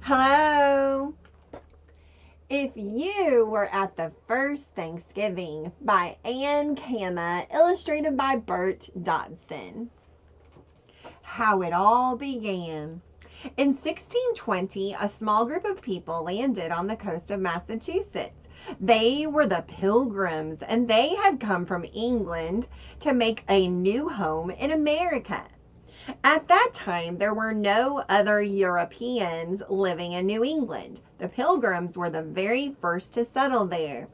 Hello. If you were at the first Thanksgiving by Anne Kamma, illustrated by Bert Dodson. How it all began. In 1620, a small group of people landed on the coast of Massachusetts. They were the Pilgrims, and they had come from England to make a new home in America. At that time, there were no other Europeans living in New England. The Pilgrims were the very first to settle there.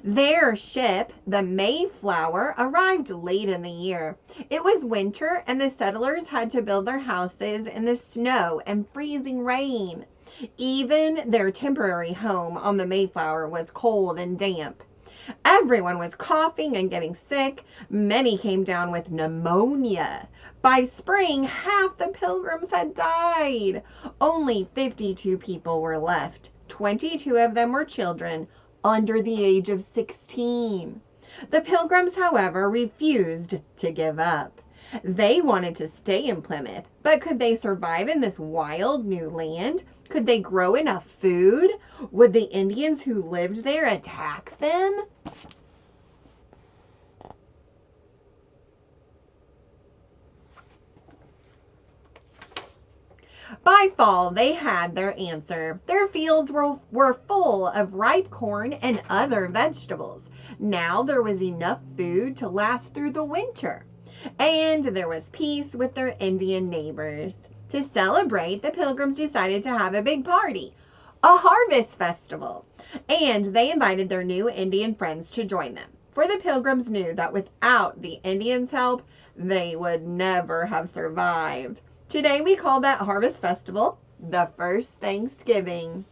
Their ship, the Mayflower, arrived late in the year. It was winter, and the settlers had to build their houses in the snow and freezing rain. Even their temporary home on the Mayflower was cold and damp. Everyone was coughing and getting sick. Many came down with pneumonia. By spring, half the Pilgrims had died. Only 52 people were left. 22 of them were children under the age of 16. The Pilgrims, however, refused to give up. They wanted to stay in Plymouth, but could they survive in this wild new land? Could they grow enough food? Would the Indians who lived there attack them? By fall, they had their answer. Their fields were full of ripe corn and other vegetables. Now there was enough food to last through the winter. And there was peace with their Indian neighbors. To celebrate, the Pilgrims decided to have a big party, a harvest festival, and they invited their new Indian friends to join them. For the Pilgrims knew that without the Indians' help, they would never have survived. Today we call that harvest festival the first Thanksgiving.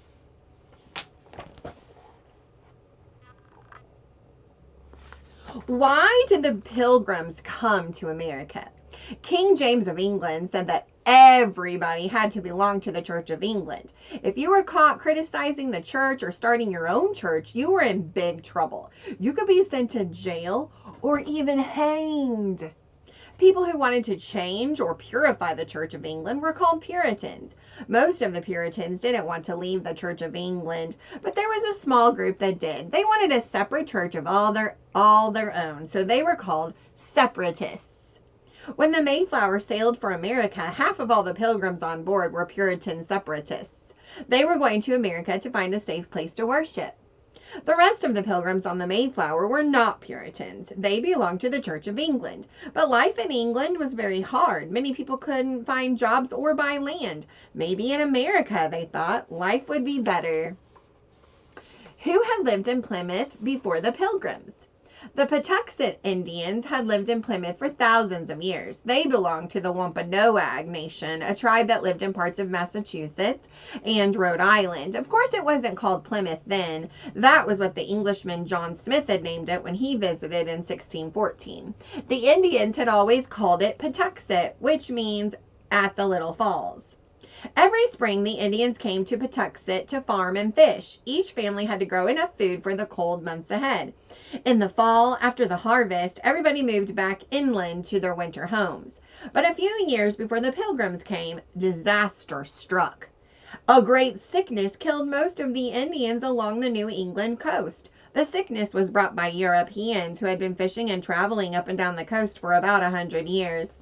Why did the Pilgrims come to America? King James of England said that everybody had to belong to the Church of England. If you were caught criticizing the church or starting your own church, you were in big trouble. You could be sent to jail or even hanged. People who wanted to change or purify the Church of England were called Puritans. Most of the Puritans didn't want to leave the Church of England, but there was a small group that did. They wanted a separate church of all their own, so they were called Separatists. When the Mayflower sailed for America, half of all the Pilgrims on board were Puritan Separatists. They were going to America to find a safe place to worship. The rest of the Pilgrims on the Mayflower were not Puritans. They belonged to the Church of England. But life in England was very hard. Many people couldn't find jobs or buy land. Maybe in America, they thought, life would be better. Who had lived in Plymouth before the Pilgrims? The Patuxet Indians had lived in Plymouth for thousands of years. They belonged to the Wampanoag Nation, a tribe that lived in parts of Massachusetts and Rhode Island. Of course, it wasn't called Plymouth then. That was what the Englishman John Smith had named it when he visited in 1614. The Indians had always called it Patuxet, which means at the Little Falls. Every spring, the Indians came to Patuxet to farm and fish. Each family had to grow enough food for the cold months ahead. In the fall, after the harvest, everybody moved back inland to their winter homes. But a few years before the Pilgrims came, disaster struck. A great sickness killed most of the Indians along the New England coast. The sickness was brought by Europeans who had been fishing and traveling up and down the coast for about 100 years.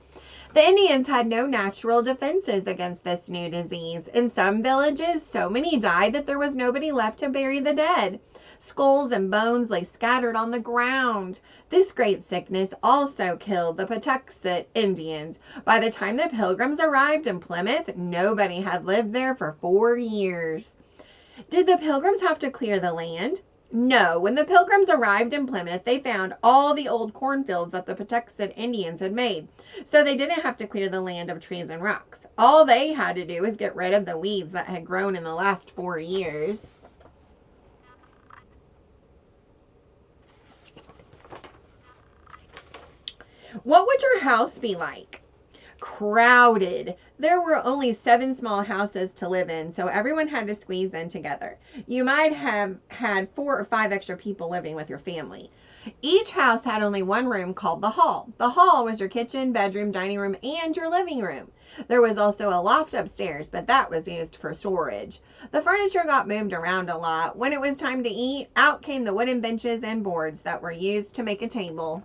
The Indians had no natural defenses against this new disease. In some villages, so many died that there was nobody left to bury the dead. Skulls and bones lay scattered on the ground. This great sickness also killed the Patuxet Indians. By the time the Pilgrims arrived in Plymouth, nobody had lived there for 4 years. Did the Pilgrims have to clear the land? No, when the Pilgrims arrived in Plymouth, they found all the old cornfields that the Patuxet Indians had made. So they didn't have to clear the land of trees and rocks. All they had to do was get rid of the weeds that had grown in the last 4 years. What would your house be like? Crowded. There were only 7 small houses to live in, so everyone had to squeeze in together. You might have had 4 or 5 extra people living with your family. Each house had only one room called the hall. The hall was your kitchen, bedroom, dining room, and your living room. There was also a loft upstairs, but that was used for storage. The furniture got moved around a lot. When it was time to eat, out came the wooden benches and boards that were used to make a table.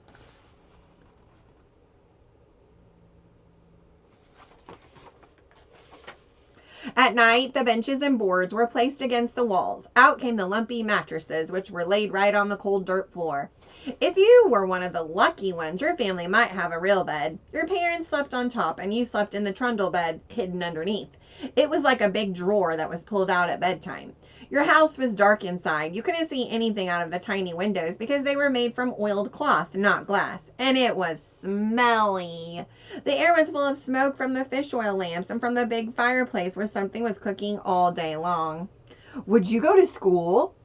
At night, the benches and boards were placed against the walls. Out came the lumpy mattresses, which were laid right on the cold dirt floor. If you were one of the lucky ones, your family might have a real bed. Your parents slept on top, and you slept in the trundle bed hidden underneath. It was like a big drawer that was pulled out at bedtime. Your house was dark inside. You couldn't see anything out of the tiny windows because they were made from oiled cloth, not glass. And it was smelly. The air was full of smoke from the fish oil lamps and from the big fireplace where something was cooking all day long. Would you go to school?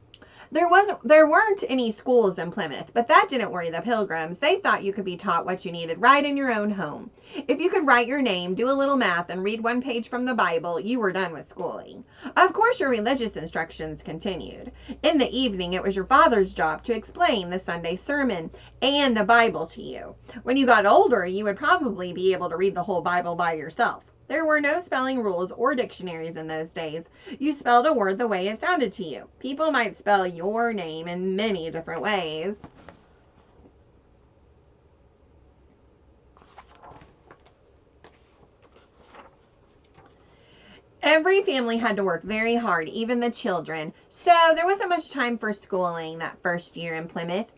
There weren't any schools in Plymouth, but that didn't worry the Pilgrims. They thought you could be taught what you needed right in your own home. If you could write your name, do a little math, and read 1 page from the Bible, you were done with schooling. Of course, your religious instructions continued. In the evening, it was your father's job to explain the Sunday sermon and the Bible to you. When you got older, you would probably be able to read the whole Bible by yourself. There were no spelling rules or dictionaries in those days. You spelled a word the way it sounded to you. People might spell your name in many different ways. Every family had to work very hard, even the children, so there wasn't much time for schooling that first year in Plymouth.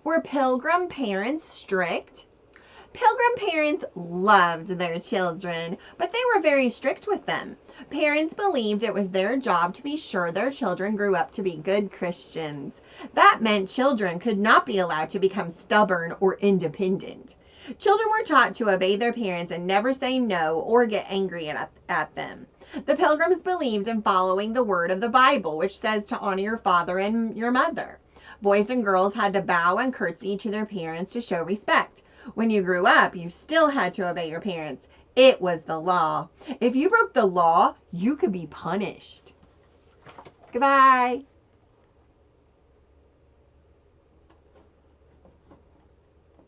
Were Pilgrim parents strict? Pilgrim parents loved their children, but they were very strict with them. Parents believed it was their job to be sure their children grew up to be good Christians. That meant children could not be allowed to become stubborn or independent. Children were taught to obey their parents and never say no or get angry at them. The Pilgrims believed in following the word of the Bible, which says to honor your father and your mother. Boys and girls had to bow and curtsy to their parents to show respect. When you grew up, you still had to obey your parents. It was the law. If you broke the law, you could be punished. Goodbye.